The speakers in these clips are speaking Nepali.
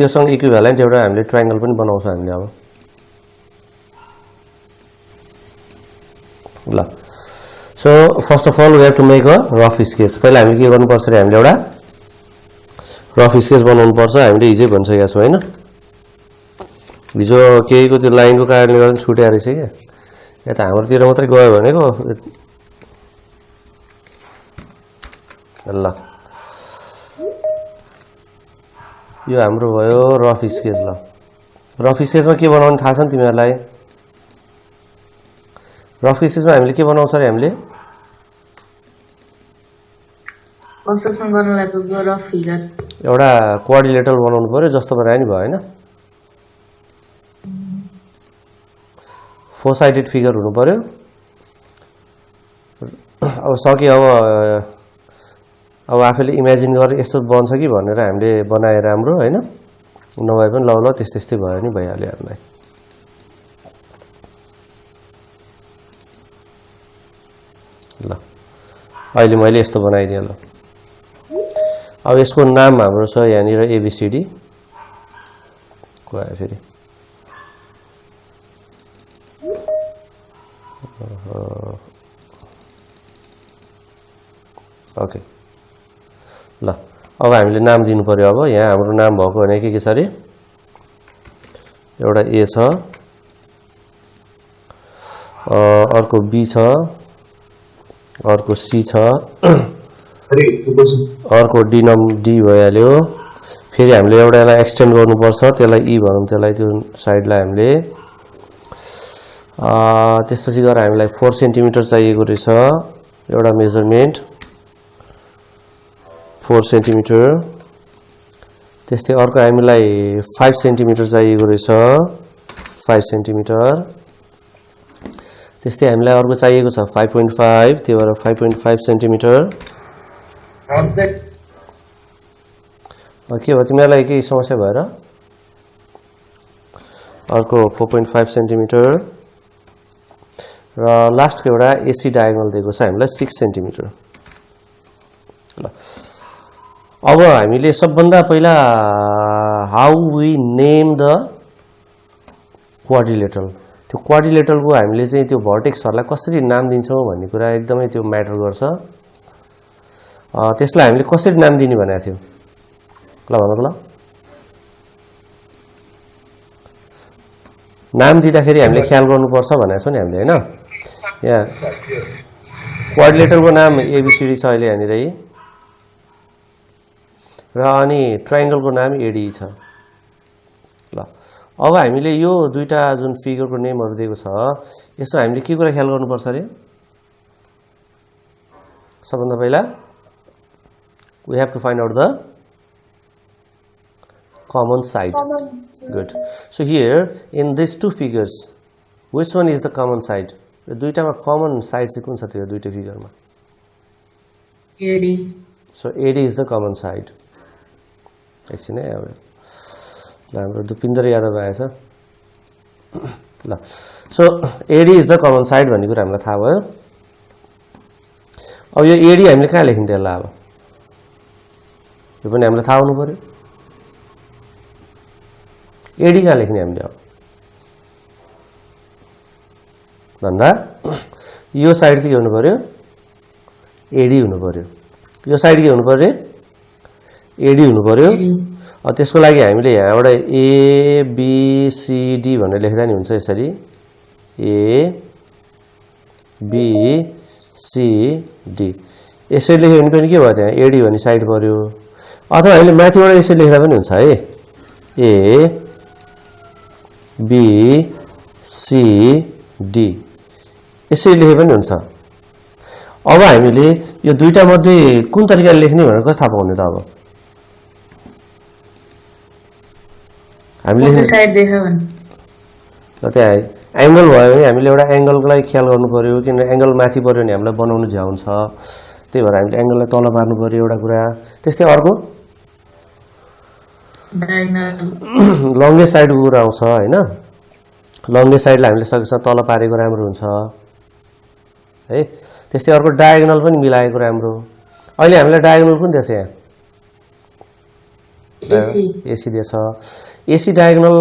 योसँग इक्विभ्यालेन्ट एउटा हामीले ट्रायंगल पनि बनाउँछ हामीले अब ल so first of all we have to make a rough sketch पहिला हामीले के गर्नुपर्छ रे हामीले एउटा रफ स्केच बनाउनु पर्छ हामीले हिजै भनिसकेका छौं हैन हिजो केहीको त्यो लाइनको कारणले गर्दा छुट्या रहेछ के या त हाम्रोतिर मात्रै गयो भनेको ल यो हाम्रो भयो रफ स्केच ल रफ स्केचमा के बनाउनु थाहा छ नि तिमीहरुलाई रफ स्केचमा हामीले के बनाउँछ रे हामीले कन्स्ट्रक्सन गर्नलाई त रफ फिगर एउटा कोअर्डिनेटर बनाउनु पर्यो जस्तो बनाए नि भयो हैन फोर साइडेड फिगर हुनु पर्यो अब सके अब आफैले इमेजिन गरे यस्तो बन्छ कि भनेर हामीले बनाए राम्रो हैन नभए पनि ल त्यस्तै भयो नि भइहाल्यो हामीलाई ल अहिले मैले यस्तो बनाइदिए ल अब यसको नाम हाम्रो छ यहाँनिर एबीसीडी को आयो फेरि ओके ल अब हामीले नाम दिनु पर्यो अब यहाँ हाम्रो नाम भएको भने के छ रे एउटा ए छ अर्को बी छ अर्को सी छ अर्को डी भइहाल्यो फेरि हामीले एउटालाई एक्सटेन्ड गर्नुपर्छ त्यसलाई ई भनौं त्यसलाई त्यो साइडलाई हामीले त्यसपछि गएर हामीलाई 4 सेन्टिमिटर चाहिएको रहेछ एउटा मेजरमेन्ट 4 सेन्टिमिटर त्यस्तै अर्को हामीलाई 5 सेन्टिमिटर चाहिएको रहेछ 5 सेन्टिमिटर त्यस्तै हामीलाई अर्को चाहिएको छ 5.5 त्यो भएर 5.5 सेन्टिमिटर के भयो तिमीहरुलाई के समस्या भएर अर्को 4.5 सेन्टिमिटर र लास्टको एउटा एसी डायगोनल दिएको छ हामीलाई 6 सेन्टिमिटर ल अब हामीले सबभन्दा पहिला how we name the quadrilateral त्यो क्वाड्रिलेटरलको हामीले चाहिँ त्यो भर्टेक्सहरुलाई कसरी नाम दिन्छौं भन्ने कुरा एकदमै त्यो म्याटर गर्छ त्यसलाई हामीले कसरी नाम दिने भनेको थियो ल भन त ल नाम दिँदाखेरि हामीले ख्याल गर्नुपर्छ भनेको छ नि हामीले हैन यहाँ क्वाड्रिलेटरलको नाम एबीसीडी छ अहिले यहाँनिर र अनि ट्रायंगलको नाम एडी छ ल अब हामीले यो दुईटा जुन फिगरको नेमहरु दिएको छ यसो हामीले के कुरा ख्याल गर्नुपर्छ रे सबभन्दा पहिला we have to find out the common side good so here in these two figures which one is the common side यो दुईटामा कमन साइड चाहिँ कुन छ त्यो दुईटा फिगरमा AD so AD is the common side एकछिन है अब ल हाम्रो दुपिन्दर यादव आएछ ल so AD is the common side भन्ने कुरा हामीलाई थाहा भयो अब यो AD हामीले कहाँ लेखिन्छ ल अब यो पनि हामीलाई थाहा हुनु पर्यो एडी कहाँ लेख्ने हामीले अब भन्दा यो साइड चाहिँ के हुनु पर्यो एडी हुनु पर्यो यो साइड के हुनु पर्यो एडी हुनु पर्यो त्यसको लागि हामीले यहाँबाट ए बी सी डी भनेर लेख्दा नि हुन्छ यसरी ए बी सी डी यसरी लेख्यो भने पनि के भयो त्यहाँ एडी भन्ने साइड पर्यो अथवा हामीले माथिबाट यसरी लेख्दा पनि हुन्छ है ए बी सी डी यसरी लेखे पनि हुन्छ अब हामीले यो दुईटा मध्ये कुन तरिकाले लेख्ने भनेर कसरी थाहा पाउने त अब हामीले साइड देख्यो भने ल त्यहाँ एंगल भयो भने हामीले एउटा एंगललाई ख्याल गर्नु पर्यो किन एंगल माथि पर्यो भने हामीलाई बनाउनु झ्याउ हुन्छ त्यही भएर हामीले एंगललाई तल पार्नु पर्यो एउटा कुरा त्यस्तै अर्को लङ्गेस्ट साइडको कुरा आउँछ हैन लङ्गेस्ट साइडलाई हामीले सकेसम्म तल पारेको राम्रो हुन्छ है त्यस्तै अर्को डायगोनल पनि मिलाएको राम्रो अहिले हामीलाई डायगोनल कुन दिएछ यहाँ एसी एसी दिएछ एसी डायगोनल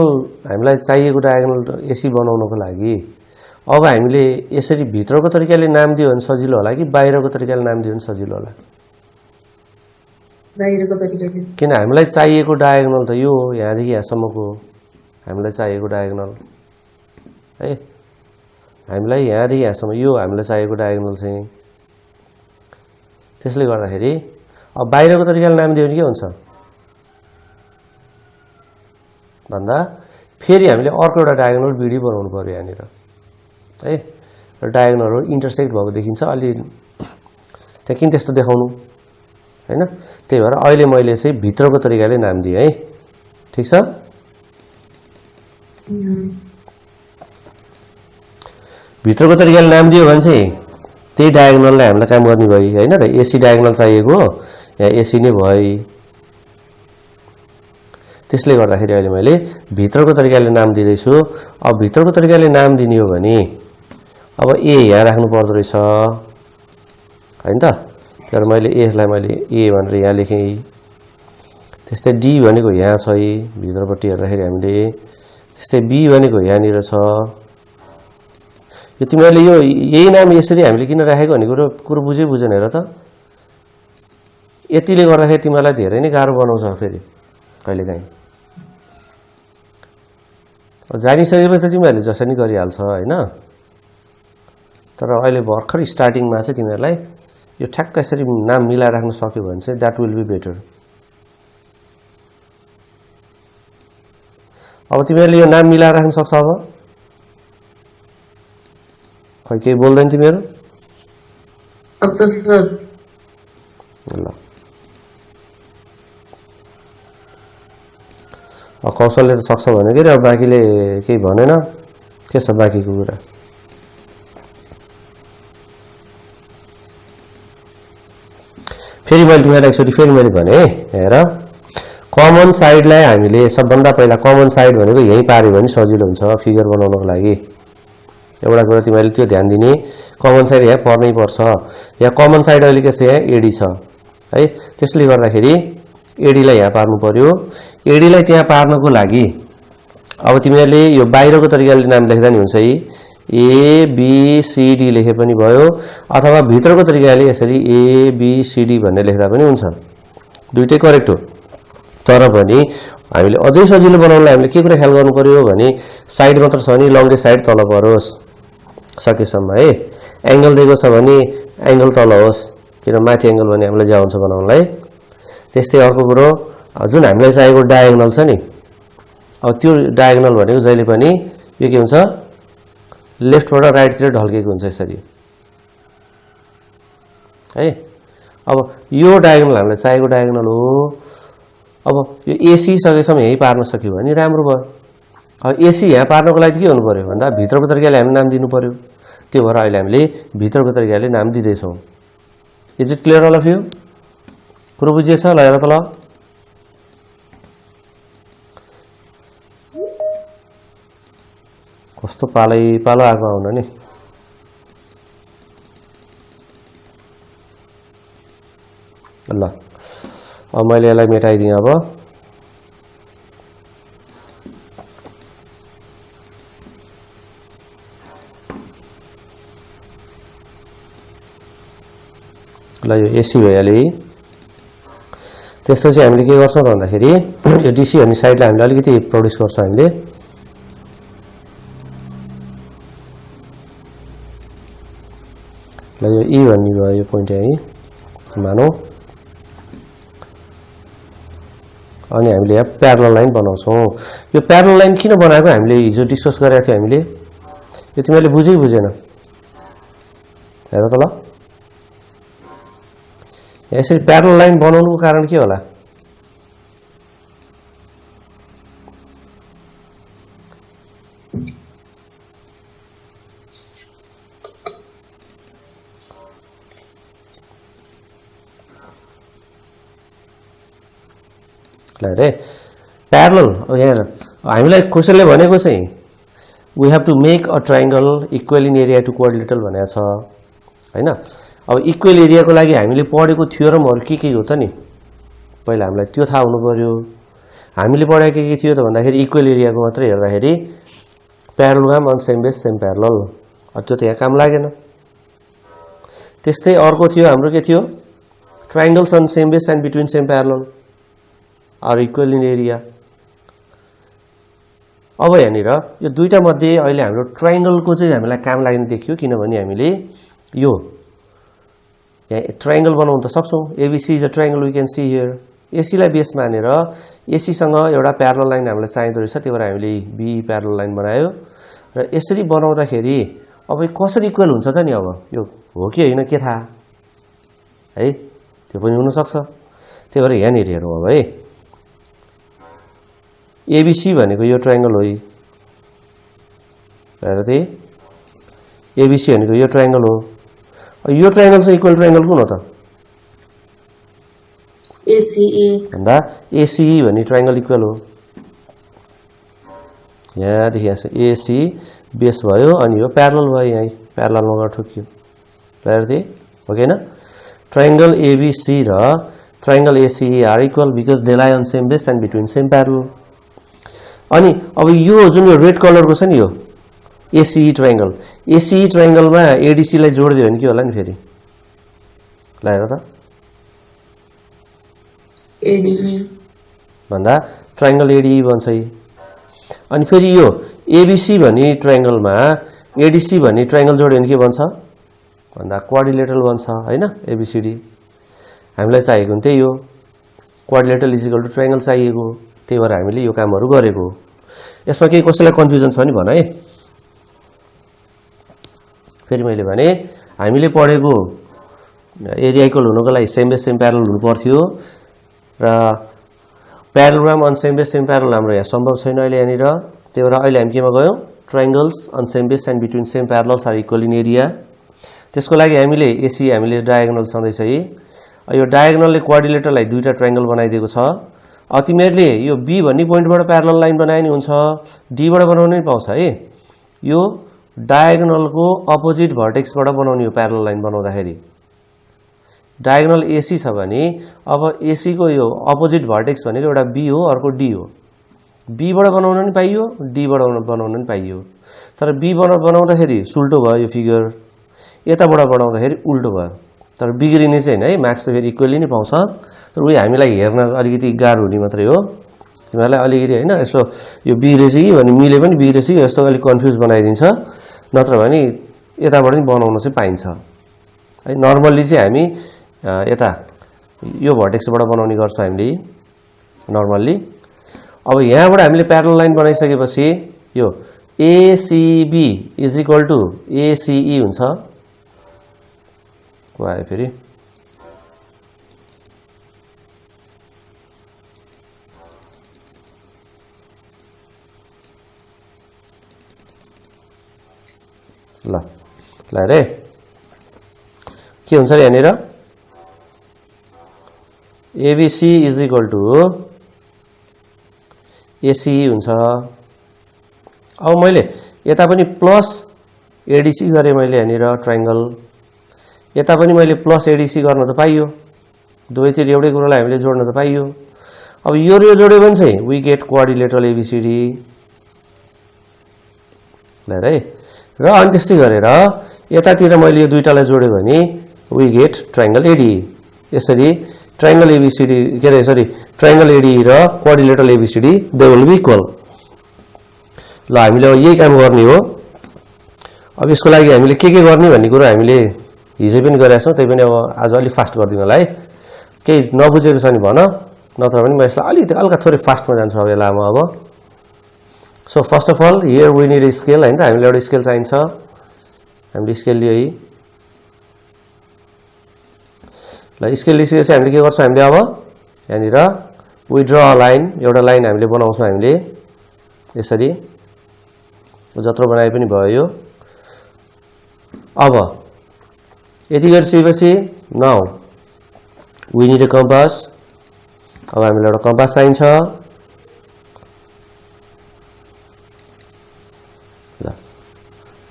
हामीलाई चाहिएको डायगोनल एसी बनाउनको लागि अब हामीले यसरी भित्रको तरिकाले नाम दियो भने सजिलो होला कि बाहिरको तरिकाले नाम दियो भने सजिलो होला बाहिरको तरिकाले किन हामीलाई चाहिएको डायगोनल त यो हो यहाँदेखि यहाँसम्मको हामीलाई चाहिएको डायगोनल है हामीलाई यहाँदेखि यहाँसम्म यो हामीलाई चाहिएको डायगोनल चाहिँ त्यसले गर्दाखेरि अब बाहिरको तरिकाले नाम दियो भने के हुन्छ भन्दा फेरि हामीले अर्को एउटा डायगोनल बिडी बनाउनु पर्यो यहाँनिर है र डायगोनलहरु इन्टरसेक्ट भएको देखिन्छ अलि त्यहाँ किन त्यस्तो देखाउनु हैन त्यही भएर अहिले मैले चाहिँ भित्रको तरिकाले नाम दिए है ठीक छ भित्रको तरिकाले नाम दियो भने चाहिँ त्यही डायगोनललाई हामीलाई काम गर्ने भयो हैन र एसी डायगोनल चाहिएको यहाँ एसी नै भयो त्यसले गर्दाखेरि अहिले मैले भित्रको तरिकाले नाम दिदै छु अब भित्रको तरिकाले नाम दिने हो भने अब ए यहाँ राख्नु पर्दो रहेछ हैन त तर मैले यसलाई मैले ए भनेर यहाँ लेखे त्यस्तै डी भनेको यहाँ छ भित्रपट्टि हेर्दाखेरि हामीले त्यस्तै बी भनेको यहाँ निर छ यो तिमीले यो यही नाम यसरी हामीले किन राखेको भन्ने कुरो बुझेन हेर त यतिले गर्दाखेरि तिमीलाई धेरै नै गाह्रो बनाउँछ फेरि कहिलेकाहीँ जानिसकेपछि तिमीहरूले जसरी गरिहाल्छ हैन तर अहिले भर्खर स्टार्टिङमा चाहिँ तिमीहरूलाई यो ठ्याक्क यसरी नाम मिलाएर राख्न सक्यो भने चाहिँ दैट विल बी बेटर अब तिमीहरूले यो नाम मिलाएर राख्न सक्छ अब खै केही बोल्दैन तिमीहरू ल कौशलले त सक्छ भने के रे अब बाँकीले केही भनेन के छ बाँकीको कुरा फेरि मैले तिमीलाई एकचोटि फेरि मैले भने हेर कमन साइडलाई हामीले सबभन्दा पहिला कमन साइड भनेको यही पार्यो भने सजिलो हुन्छ फिगर बनाउनको लागि एउटा कुरा तिमीले त्यो ध्यान दिने कमन साइड यहाँ पर्नै पर्छ यहाँ कमन साइड अहिले के छ यहाँ एडी छ है त्यसले गर्दाखेरि एडी लाई यहाँ पार्नु पर्यो एडी लाई त्यहाँ पार्नको लागि अब तिमीहरूले यो बाहिरको तरिकाले नाम लेख्दा नि हुन्छ ए बी सी डी लेखे पनि भयो अथवा भित्रको तरिकाले यसरी ए बी सी डी भन्ने लेख्दा पनि हुन्छ दुईटै करेक्ट हो तर पनि हामीले अझै सजिलो बनाउनलाई हामीले के कुरा ख्याल गर्नु पर्यो भने साइड मात्र छ भने लङ्गेस्ट साइड तल परोस् सकेसम्म है एंगल दिएको छ भने एंगल तल होस् किन माथि एंगल भने हामीलाई ज्या हुन्छ बनाउनलाई त्यस्तै अर्को कुरो जुन हामीलाई चाहिएको डायगोनल छ नि अब त्यो डायगोनल भनेको जहिले पनि यो के हुन्छ लेफ्टबाट राइट तिर ढल्केको हुन्छ यसरी है अब यो डायगोनल हामीलाई चाहिएको डायगोनल हो अब यो एसी सकेसम्म यही पार्न सक्यो भने राम्रो भयो अब एसी यहाँ पार्नको लागि के गर्नु पर्यो भन्दा भित्रको तरिकाले हामी नाम दिनु पर्यो त्यो भएर अहिले हामीले भित्रको तरिकाले नाम दिदै छौं is it clear all of you कुरो बुझिएछ ल हेर त ल कस्तो पालो आएको आउन नि ल अब मैले यसलाई मेटाइदिएँ अब ल यो एसी भइहाल्यो त्यसपछि हामीले के गर्छौं भन्दाखेरि यो डीसी भन्ने साइडलाई हामीले अलिकति प्रोड्युस गर्छौं हामीले ल यो ई भन्ने भयो यो पोइन्ट यही मानौ अनि हामीले यहाँ प्यारलल लाइन बनाउँछौं यो प्यारलल लाइन किन बनाएको हामीले हिजो डिस्कस गरेका थियौ हामीले यो तिमीले बुझेन हेर त ल यसरी प्यारलल लाइन बनाउनुको कारण के होला रे प्यारलल यहाँ हामीलाई कसैले भनेको चाहिँ we have to make a triangle equal in area to quadrilateral भनेको छ हैन अब इक्वल एरियाको लागि हामीले पढेको थ्योरमहरु के हो त नि पहिला हामीलाई त्यो थाहा हुनु पर्यो हामीले पढाएको के थियो त भन्दाखेरि इक्वल एरियाको मात्रै हेर्दाखेरि parallelogram on same base same parallel, त्यो त यहाँ काम लागेन। त्यस्तै अर्को थियो हाम्रो के थियो, triangles on same base and between same parallel are equal in area. अब यहाँनिर यो दुईटा मध्ये अहिले हाम्रो ट्रायंगलको चाहिँ हामीलाई काम लाग्ने देखियो, किनभने हामीले यो यहाँ ट्रायंगल बनाउन त सक्छौं। ABC is a triangle we can see here. AC लाई बेस मानेर एसी सँग एउटा प्यारलल लाइन हामीलाई चाहिँदो रहेछ, त्यही भएर हामीले बी प्यारलल लाइन बनायो र यसरी बनाउँदाखेरि अब कसरी इक्वल हुन्छ त नि, अब यो हो कि हैन के थाहा है, त्यो पनि हुन सक्छ। त्यही भएर यहाँनिर हेरौँ अब है, एबीसी भनेको यो ट्रायंगल हो, हेर त एबीसी भनेको यो ट्रायंगल हो। यो ट्रायंगल चाहिँ इक्वल ट्रायंगल कुन हो त एसीई भन्दा एसीई भन्ने ट्रायंगल इक्वल हो। यहाँ देखिएको छ एसी बेस भयो अनि यो प्यारलल भयो, यहाँ प्यारललमा गएर ठोकियो, हेर्थे हो कि हैन। ट्रायंगल एबीसी र triangle ACE are equal because they lie on same base and between same parallel. अनि अब यो जुन यो रेड कलरको छ नि यो एसीई ट्रायंगल, एसीई ट्रायंगलमा एडीसी लाई जोड्दियो भने के होला नि फेरि, ल हेर त एडीई भन्दा ट्रायंगल एडीई बन्छ। अनि फेरि यो एबीसी भन्ने ट्रायंगलमा एडीसी भन्ने ट्रायंगल जोड्यो भने के बन्छ भन्दा क्वाड्रिलेटरल बन्छ हैन। एबीसीडी हामीलाई चाहिएको त्यही हो, quadrilateral is equal to triangle चाहिएको, त्यही भएर हामीले यो कामहरु गरेको। यसमा केही कसैलाई कन्फ्युजन छ नि भन है। फेरि मैले भने हामीले पढेको एरिया इक्वल हुनको लागि सेम बेस सेम प्यारलल हुनु पर्थ्यो र parallelogram on same base same parallel हाम्रो यहाँ सम्भव छैन अहिले यहाँनिर। त्यही भएर अहिले हामी केमा गयौं, triangles on same base and between same parallels are equal in area. त्यसको लागि हामीले एसी हामीले डायगोनल छँदैछ है। यो डायगोनलले क्वाड्रिलेटरलाई दुईटा ट्रायंगल बनाइदिएको छ। तिमीहरूले यो बी भन्ने पोइन्टबाट प्यारलल लाइन बनाए नि हुन्छ, डी बाट बनाउन पनि पाउँछ है। यो डायगोनलको अपोजिट भर्टेक्सबाट बनाउने हो प्यारलल लाइन बनाउँदाखेरि। डायगोनल एसी छ भने अब एसी को यो अपोजिट भर्टेक्स भनेको एउटा बी हो अर्को डी हो। बी बाट बनाउन पनि पाइयो, डी बाट बनाउन पनि पाइयो, तर बी बाट बनाउँदाखेरि सुल्टो भयो यो फिगर, यताबाट बनाउँदाखेरि उल्टो भयो। तर बिग्रिने चाहिँ हैन है, मार्क्स त फेरि इक्वली नै पाउँछ, तर उही हामीलाई हेर्न अलिकति गाह्रो हुने मात्रै हो। तिमीहरूलाई अलिकति हैन यसो यो बिग्रेछ कि भने मिले पनि बिग्रेछ कि यस्तो अलिक कन्फ्युज बनाइदिन्छ, नत्र भने यताबाट पनि बनाउन चाहिँ पाइन्छ है। नर्मल्ली चाहिँ हामी यता यो भर्टेक्सबाट बनाउने गर्छौं हामीले नर्मल्ली। अब यहाँबाट हामीले प्यारलल लाइन बनाइसकेपछि यो ACB is equal to ACE हुन्छ। को आयो फेरि, ल ल रे के हुन्छ रे यहाँनिर, ABC is equal to ACE हुन्छ। अब मैले यता पनि प्लस एडीसी गरे मैले यहाँनिर ट्रायंगल, यता पनि मैले प्लस एडीसी गर्न त पाइयो, दुवैतिर एउटै कुरालाई हामीले जोड्न त पाइयो। अब यो जोड्यो भने चाहिँ वी गेट क्वाड्रिलेटरल एबीसीडी, ल है। र अनि त्यस्तै गरेर यतातिर मैले यो दुईटालाई जोड्यो भने वी गेट ट्रायंगल एडी। यसरी ट्रायंगल एबीसीडी के अरे सरी ट्रायंगल एडी र quadrilateral ABCD they will be equal. ल हामीले यही काम गर्ने हो। अब यसको लागि हामीले के गर्ने भन्ने कुरा हामीले हिजो पनि गरेका छौं, त्यही पनि अब आज अलि फास्ट गर्दिउँ होला है। केही नबुझेको छ नि भन, नत्र भने म यसलाई अलिकति हल्का थोरै फास्टमा जान्छु अब यसलाई अब। So first of all here we need a scale हैन त, हामीले एउटा स्केल चाहिन्छ, हामीले स्केल लियो है। ल स्केल लिएपछि हामीले के गर्छौं, हामीले अब यहाँनिर वी ड्र अ लाइन, एउटा लाइन हामीले बनाउँछौं हामीले यसरी, जत्रो बनाए पनि भयो यो। अब यति गरिसकेपछि now we need a compass. अब हामीलाई एउटा कम्पास चाहिन्छ।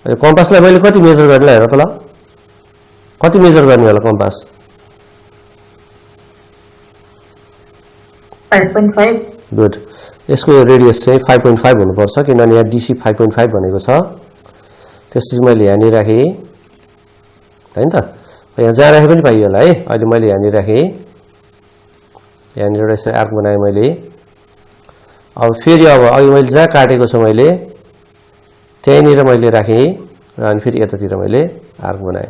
ल कम्पासलाई मैले कति मेजर गर्ने हेर त, ल कति मेजर गर्ने होला कम्पास, 5.5 गुड यसको रेडियस चाहिँ 5.5 हुनुपर्छ किनभने यहाँ DC 5.5 भनेको छ त्यसपछि मैले यहाँ नि राखेँ हैन त यहाँ जहाँ राखे पनि पाइयो होला है अहिले मैले यहाँ नि राखेँ यहाँ नि एउटा यसरी आर्क बनाएँ मैले अब फेरि अब अहिले मैले जहाँ काटेको छु मैले त्यहीँनिर मैले राखेँ र अनि फेरि यतातिर मैले आर्क बनाएँ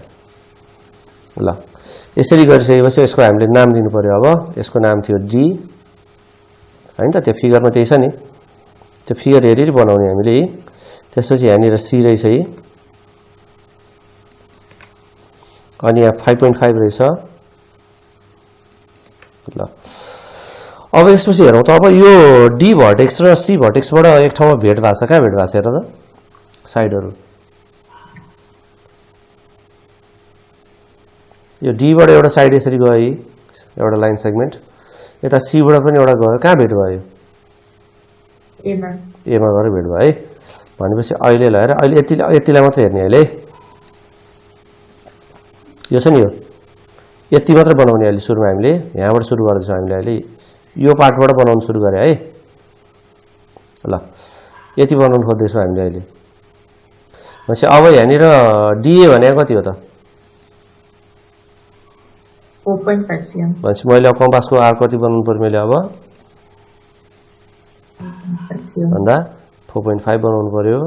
ल यसरी गरिसकेपछि यसको हामीले नाम दिनु पर्यो अब यसको नाम थियो डी हैन त त्यो फिगरमा त्यही छ नि त्यो फिगर हेरी बनाउने हामीले त्यसपछि यहाँनिर सी रहेछ है अनि यहाँ 5.5 रहेछ ल अब यसपछि हेरौँ त अब यो डी भर्टेक्स र सी भर्टेक्सबाट एक ठाउँमा भेट भएको छ कहाँ भेट भएको छ हेर त साइडहरु यो डी बाट एउटा साइड यसरी गयो एउटा लाइन सेगमेन्ट यता सी बाट पनि एउटा गयो कहाँ भेट भयो ए मा गएर भेट भयो है भनेपछि अहिले ल हेर अहिले यतिलाई मात्र हेर्ने अहिले यो छ नि यति मात्र बनाउने अहिले सुरुमा हामीले यहाँबाट सुरु गर्दैछौँ हामीले अहिले यो पार्टबाट बनाउन सुरु गरे है ल यति बनाउन खोज्दैछौँ हामीले अहिले भनेपछि अब यहाँनिर डीए भनेको कति हो त 4.5 cm भनेपछि मैले अब कम्पासको आर्क कति बनाउनु पर्यो मैले अब भन्दा 4.5 बनाउनु पर्यो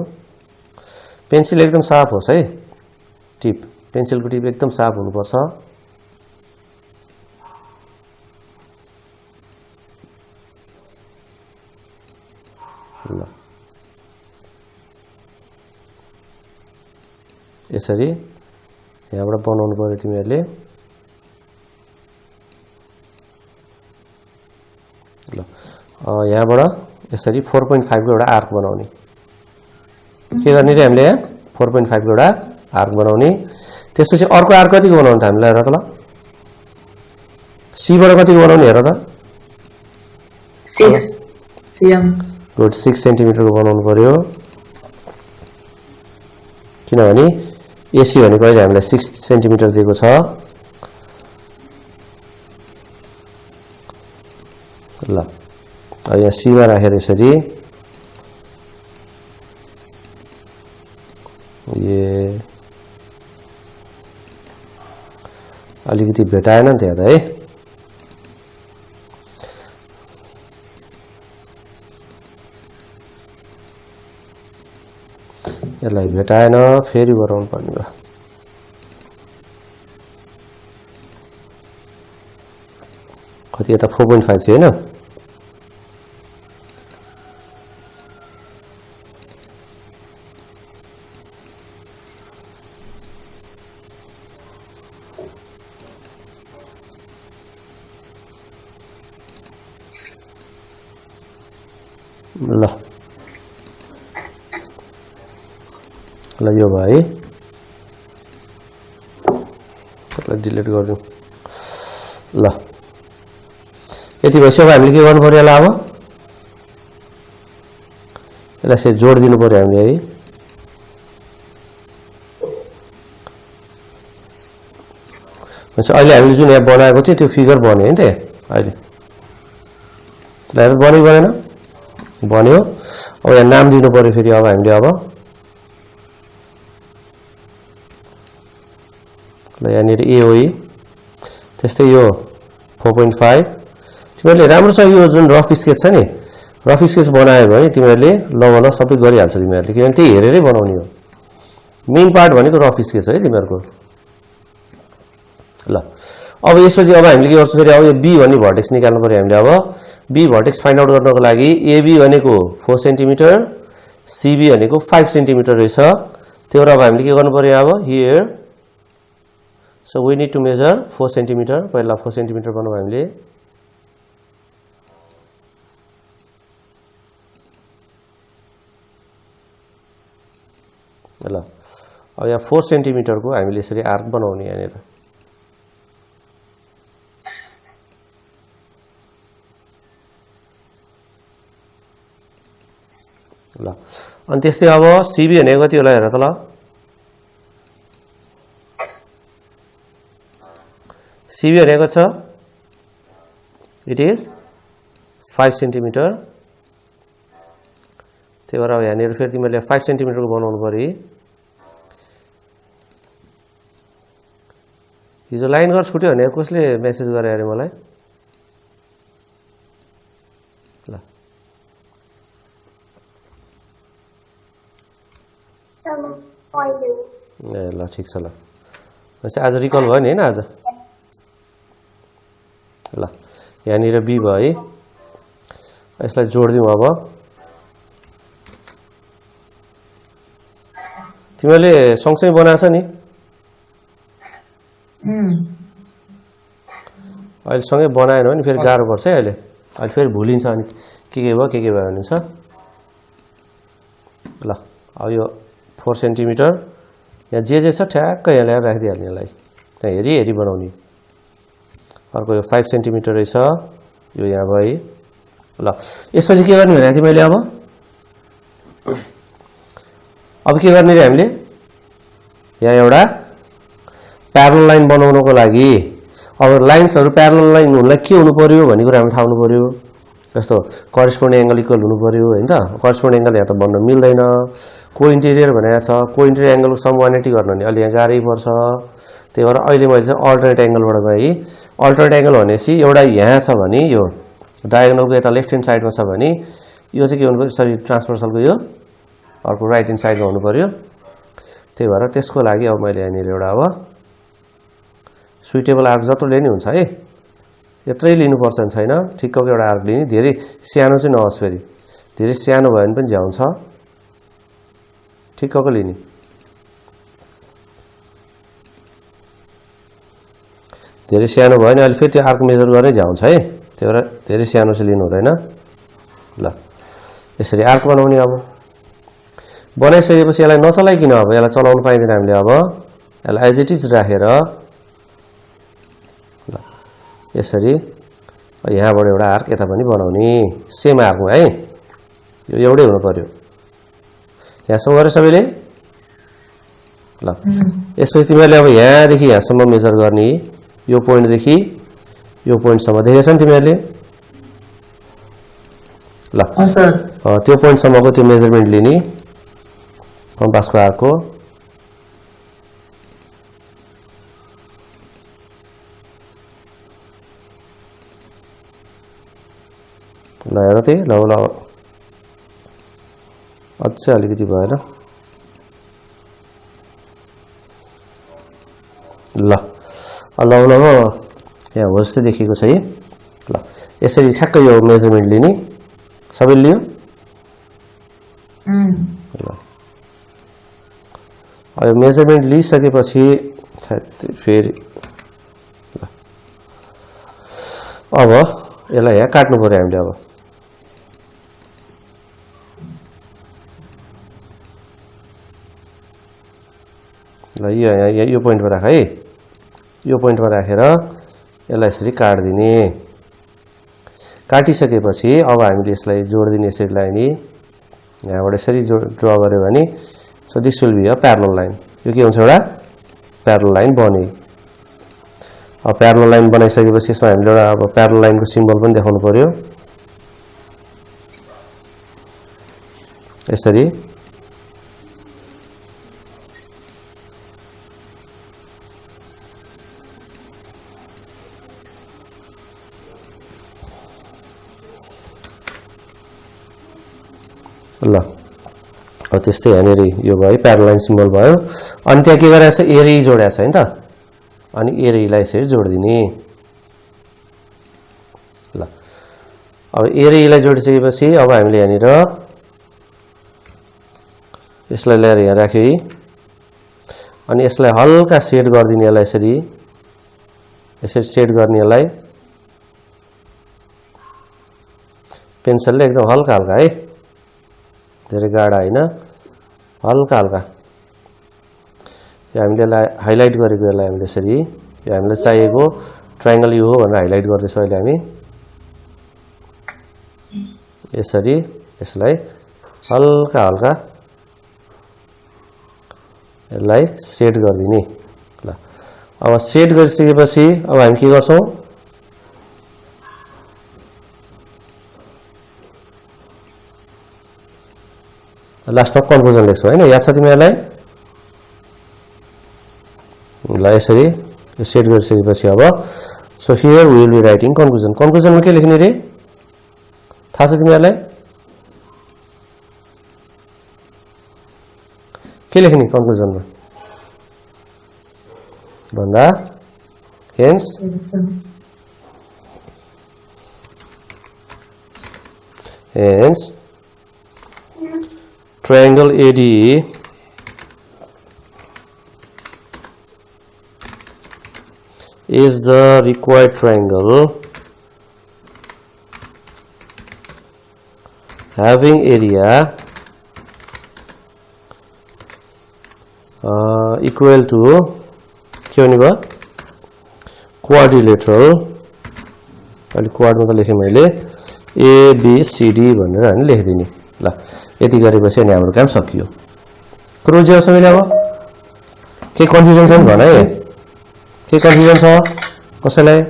पेन्सिल एकदम साफ होस् है टिप पेन्सिलको टिप एकदम साफ हुनुपर्छ ल यसरी यहाँबाट बनाउनु पर्यो तिमीहरूले ल यहाँबाट यसरी 4.5 को एउटा आर्क बनाउने के गर्ने रे हामीले यहाँ 4.5 को एउटा आर्क बनाउने त्यसपछि अर्को आर्क कतिको बनाउनु त हामीलाई हेर त ल सी बाट कतिको बनाउने हेर त 6 cm गुड 6 सेन्टिमिटर को बनाउनु पर्यो किनभने एसी भनेको अहिले हामीलाई 6 सेन्टिमिटर दिएको छ ल अब यहाँ सी मा राखेर यसरी अलिकति भेटाएन नि त्यहाँ त है यसलाई भेटाएन फेरि गराउनु पर्ने भयो कति यता 4.5 थियो हैन ल ल यो भाइ त्यसलाई डिलिट गर्दिउँ ल यति भएपछि अब हामीले के गर्नु पर्यो होला अब यसलाई चाहिँ जोड दिनु पर्यो हामीले है भनेपछि अहिले हामीले जुन यहाँ बनाएको थियो त्यो फिगर बन्यो नि त अहिले त्यसलाई बन्यो बनेन बन्यो अब यहाँ नाम दिनु पर्यो फेरि अब हामीले अब ल यहाँनिर ए हो त्यस्तै यो 4.5 तिमीहरूले राम्रोसँग यो जुन रफ स्केच छ नि रफ स्केच बनायो भने तिमीहरूले ल सबै गरिहाल्छ तिमीहरूले किनभने त्यही हेरेरै बनाउने हो मेन पार्ट भनेको रफ स्केच हो है तिमीहरूको ल अब यसपछि अब हामीले के गर्छौँ फेरि अब यो बी भन्ने भर्टेक्स निकाल्नु पर्यो हामीले अब बी भर्टेक्स फाइन्ड आउट गर्नको लागि एबी भनेको 4 सेन्टिमिटर सीबी भनेको 5 सेन्टिमिटर रहेछ त्यो अब हामीले के गर्नु पर्यो अब here So we need to measure 4 centimeter. पहिला 4 centimeter बनाऊ हामीले ल अब यहाँ 4 सेन्टिमिटर को हामीले यसरी आर्क बनाउने यहाँनिर ल अनि त्यस्तै अब सीबी भनेको कति होला हेर त ल सीबी भनेको छ इट इज 5 सेन्टिमिटर त्यही भएर यहाँनिर फेरि तिमीले 5 सेन्टिमिटरको बनाउनु पर्यो हिजो लाइन गरेर छुट्यो भने कसले मेसेज गरे अरे मलाई ल ए ल ठिक छ ल आज रिकल भयो नि हैन आज ल यहाँनिर बी भयो है यसलाई जोड्दिउँ अब तिमीले सँगसँगै बनाएछ नि अहिले सँगै बनाएन भने फेरि गाह्रो पर्छ है अहिले फेरि भुलिन्छ अनि के भयो भने छ ल अब यो 4 सेन्टिमिटर यहाँ जे छ ठ्याक्क यहाँ ल्याएर राखिदिइहाल्ने यसलाई त्यहाँ हेरी बनाउने अर्को यो 5 सेन्टिमिटर रहेछ यो यहाँ भयो ल यसपछि के गर्ने भनेको थिएँ मैले अब के गर्ने रे हामीले यहाँ एउटा प्यारलल लाइन बनाउनको लागि अब लाइन्सहरु प्यारलल लाइन हुनलाई के हुनु पर्यो भन्ने कुरा हामी थाहा हुनु पर्यो जस्तो करेस्पोन्डिङ एंगल इक्वल हुनु पर्यो हैन त करेस्पोन्डिङ एंगल यहाँ त बन्न मिल्दैन को इन्टिरियर भनेको छ को इन्टिरियर एंगलको सम 180 गर्न नि अलि यहाँ गाह्रै पर्छ त्यही भएर अहिले मैले चाहिँ अल्टरनेट एंगलबाट गए अल्टरनेट एंगल भनेसी एउटा यहाँ छ भने यो डायगोनलको यता लेफ्ट ह्यान्ड साइडमा छ भने यो चाहिँ के हुनु पर्यो सरी ट्रान्सभर्सलको यो अर्को राइट ह्यान्ड साइडमा हुनु पर्यो त्यही भएर त्यसको लागि अब मैले यहाँनिर एउटा अब सुइटेबल आर्क जत्रो लिने हुन्छ है यत्रै लिनुपर्छ नि छैन ठिक्कको एउटा आर्क लिने धेरै सानो चाहिँ नहोस् फेरि धेरै सानो भयो भने पनि झ्याउँछ ठिक्कको लिने धेरै सानो भयो भने अहिले फेरि त्यो आर्क मेजर गरेर झ्याउँछ है त्यही भएर धेरै सानो चाहिँ लिनु हुँदैन ल यसरी आर्क बनाउने अब बनाइसकेपछि यसलाई नचलाइकिन अब यसलाई चलाउन पाइदैन हामीले अब यसलाई एज इट इज राखेर ल यसरी यहाँबाट एउटा आर्क यता पनि बनाउने सेम आर्कमा है यो एउटै हुनु पर्यो यहाँसम्म गरे सबैले ल यसपछि तिमीहरूले अब यहाँदेखि यहाँसम्म मेजर गर्ने यो पोइन्टदेखि यो पोइन्टसम्म देखेछ नि तिमीहरूले ल त्यो पोइन्टसम्मको त्यो मेजरमेन्ट लिने कम्पासको आर्कको ल हेर त्यही ल अझै अलिकति भएन ल यहाँ हो जस्तो देखिएको छ है ल यसरी ठ्याक्क यो मेजरमेन्ट लिने सबैले लियो ल अब मेजरमेन्ट लिइसकेपछि फेरि ल अब यसलाई यहाँ काट्नु पर्यो हामीले अब ल यो पोइन्टमा राख है यो पोइन्टमा राखेर यसलाई यसरी काट्दिने काटिसकेपछि अब हामीले यसलाई जोड्दिने यसरी लाइनी यहाँबाट यसरी ड्र गर्यो भने so this will be a parallel line यो के हुन्छ एउटा प्यारलल लाइन बने अब प्यारलल लाइन बनाइसकेपछि यसमा हामीले एउटा अब प्यारलल लाइनको सिम्बल पनि देखाउनु पर्यो यसरी ल अब त्यस्तै यहाँनिर यो भयो प्यारलल लाइन सिम्बल भयो अनि त्यहाँ के गरेछ एरी जोडेको छ हैन त अनि एरीलाई यसरी जोड्दिने ल अब एरीलाई जोडिसकेपछि अब हामीले यहाँनिर यसलाई ल्याएर यहाँ राख्यो है अनि यसलाई हल्का सेट गर्दिने यसलाई यसरी सेट गर्ने यसलाई पेन्सिलले एकदम हल्का हल्का है धेरै गाढा हैन हल्का हल्का हामीले हाइलाइट गरेको यसलाई हामीले यसरी यो हामीलाई चाहिएको ट्रायंगल यो हो भनेर हाइलाइट गर्दैछौँ अहिले हामी यसरी यसलाई हल्का हल्का यसलाई सेट गर्दिने ल अब सेट गरिसकेपछि अब हामी के गर्छौं लास्टमा कन्क्लुजन लेख्छौ हैन याद छ तिमीहरुलाई ल यसरी यो सेट गरिसकेपछि अब so here we will be writing conclusion कन्क्लुजनमा के लेख्ने रे थाहा छ तिमीहरुलाई के लेख्ने कन्क्लुजनमा भन्दा hence triangle AD is the required triangle having area equal to के हुने भयो quadrilateral अलि क्वाड मा त लेखे मैले ABCD भनेर हैन लेखिदिने ल यति गरेपछि अनि हाम्रो काम सकियो क्रोजर सबैले अब के कन्फ्युजन छ नि भन है के कन्फ्युजन छ कसैलाई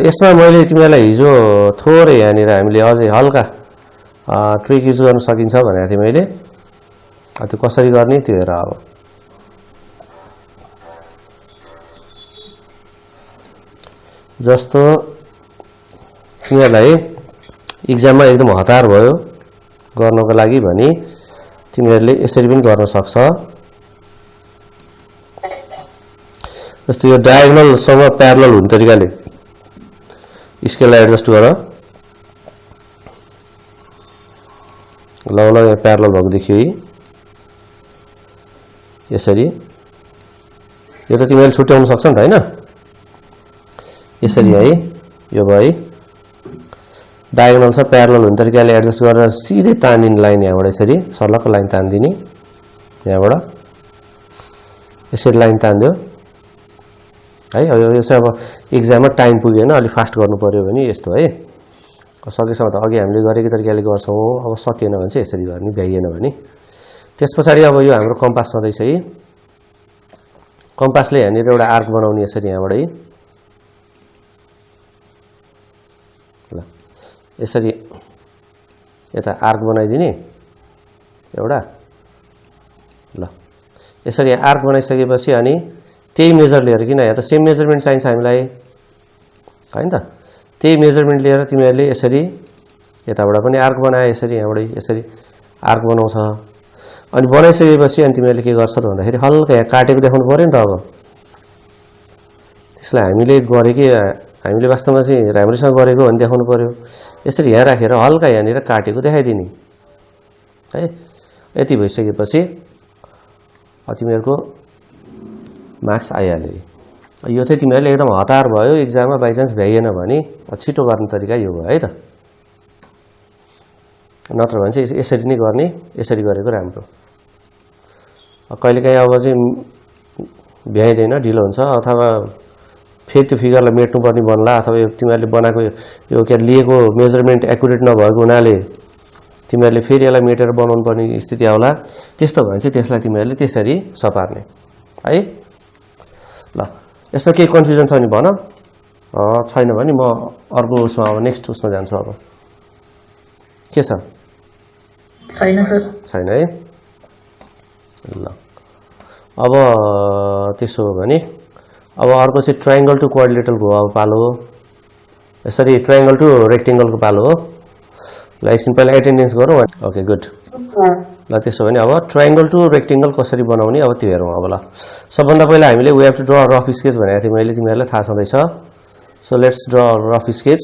यसमा मैले तिमीलाई हिजो थोरै यहाँनिर हामीले अझै हल्का ट्रिक युज गर्न सकिन्छ भनेको थिएँ मैले त्यो कसरी गर्ने त्यो हेर अब जस्तो तिमीलाई एक्जाममा एकदम हतार भयो गर्नको लागि भनी तिमीहरुले यसरी पनि गर्न सक्छ जस्तो यो डायगोनल सँग प्यारलल हुने तरिकाले स्केललाई एडजस्ट गर ल ल यहाँ प्यारलल भएको देखियो है यसरी यो त तिमीले छुट्याउन सक्छ नि त हैन यसरी है यो भयो डायगोनल छ प्यारलल हुने तरिकाले एडजस्ट गरेर सिधै तानिने लाइन यहाँबाट यसरी सर्लक्क लाइन तान्दिने यहाँबाट यसरी लाइन तान्दियो है यो चाहिँ अब एक्जाममा टाइम पुगेन अलि फास्ट गर्नु पर्यो भने यस्तो है सकेसम्म त अघि हामीले गरेको तरिकाले गर्छौं अब सकिएन भने चाहिँ यसरी गर्ने भ्याइएन भने त्यसपछि अब यो हाम्रो कम्पास छँदै छ है कम्पासले यहाँनिर एउटा आर्क बनाउने यसरी यहाँबाट है ल यसरी यता आर्क बनाइदिने एउटा ल यसरी आर्क बनाइसकेपछि अनि त्यही मेजर लिएर किन यहाँ त सेम मेजरमेन्ट चाहिन्छ हामीलाई हैन त त्यही मेजरमेन्ट लिएर तिमीहरुले यसरी यताबाट पनि आर्क बनाए यसरी यहाँबाट यसरी आर्क बनाउँछ अनि बनाइसकेपछि अनि तिमीहरुले के गर्छ त भन्दाखेरि हल्का यहाँ काटेको देखाउनु पर्यो नि त अब त्यसलाई हामीले वास्तवमा चाहिँ राम्रोसँग गरेको भन्ने देखाउनु पर्यो यसरी यहाँ राखेर हल्का यहाँनिर काटेको देखाइदिने है यति भइसकेपछि तिमीहरुको मार्क्स आइहाल्यो यो चाहिँ तिमीहरुले एकदम हतार भयो एक्जाममा बाइ चान्स भ्याइएन भने छिटो गर्ने तरिका यो भयो है त नत्र भने चाहिँ यसरी नै गर्ने यसरी गरेको राम्रो कहिलेकाहीँ अब चाहिँ भ्याइदैन ढिलो हुन्छ अथवा फेरि त्यो फिगरलाई मेट्नु पर्ने बन्ला अथवा तिमीहरुले बनाएको यो के लिएको मेजरमेन्ट एक्युरेट नभएको हुनाले तिमीहरुले फेरि यसलाई मेटेर बनाउनु पर्ने स्थिति आउला त्यस्तो भए चाहिँ त्यसलाई तिमीहरुले त्यसरी सपार्ने है ल यसमा के कन्फ्युजन छ नि भन छैन भने म अर्को उसमा अब नेक्स्ट उसमा जान्छु अब के छ छैन सर छैन है ल अब त्यसो हो भने अब अर्को चाहिँ ट्रायंगल टु क्वाड्रिलेटरल को अब पालो हो यसरी ट्रायंगल टु रेक्टेंगल को पालो हो ल एकछिन पहिला एटेन्डेन्स गरौँ ओके गुड ल त्यसो भने अब ट्रायंगल टु रेक्टेंगल कसरी बनाउने अब त्यो हेरौँ अब ल सबभन्दा पहिला हामीले we have to draw rough sketch भनेको थिएँ मैले तिमीहरुलाई थाहा छँदैछ so let's draw rough sketch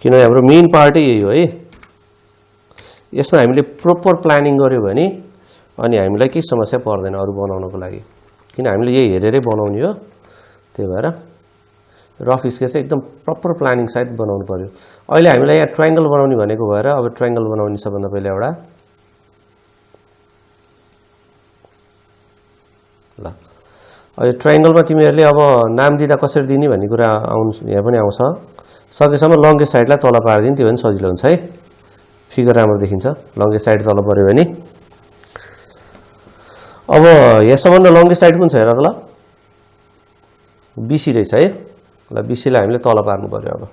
किनभने हाम्रो मेन पार्ट यही हो है यसमा हामीले प्रोपर प्लानिङ गर्यो भने अनि हामीलाई के समस्या पर्दैन अरु बनाउनको लागि किन हामीले यही हेरेरै बनाउने हो त्यही भएर रफ स्केच चाहिँ एकदम प्रपर प्लानिङ सहित बनाउनु पर्यो अहिले हामीलाई यहाँ ट्रायंगल बनाउने भनेको भएर अब ट्रायंगल बनाउने सबभन्दा पहिला एउटा ल अहिले ट्रायंगलमा तिमीहरुले अब नाम दिदा कसरी दिने भन्ने कुरा यहाँ पनि आउँछ सकेसम्म लङ्गेस्ट साइडलाई तल पार्दिनु त्यो पनि सजिलो हुन्छ है फिगर राम्रो देखिन्छ लङ्गेस्ट साइड तल पर्यो भने अब यहाँ सबभन्दा लङ्गेस्ट साइड कुन छ हेर त ल बीसी रहेछ है ल बीसी लाई हामीले तल पार्नु पर्यो अब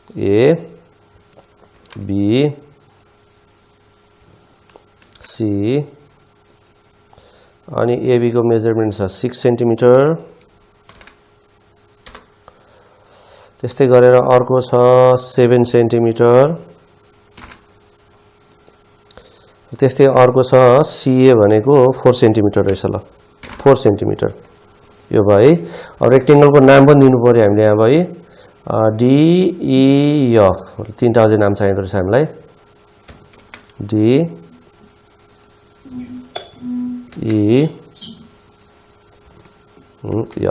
A B C अनि AB को मेजरमेन्ट छ 6 सेन्टिमिटर त्यस्तै गरेर अर्को छ 7 सेन्टिमिटर त्यस्तै अर्को छ CA भनेको 4 सेन्टिमिटर रहेछ ल 4 सेन्टिमिटर यो भयो है अब रेक्टेंगल को नाम पनि दिनु पर्यो हामीले यहाँ भयो D E F तीनटा अझै नाम चाहिँदो रहेछ हामीलाई D E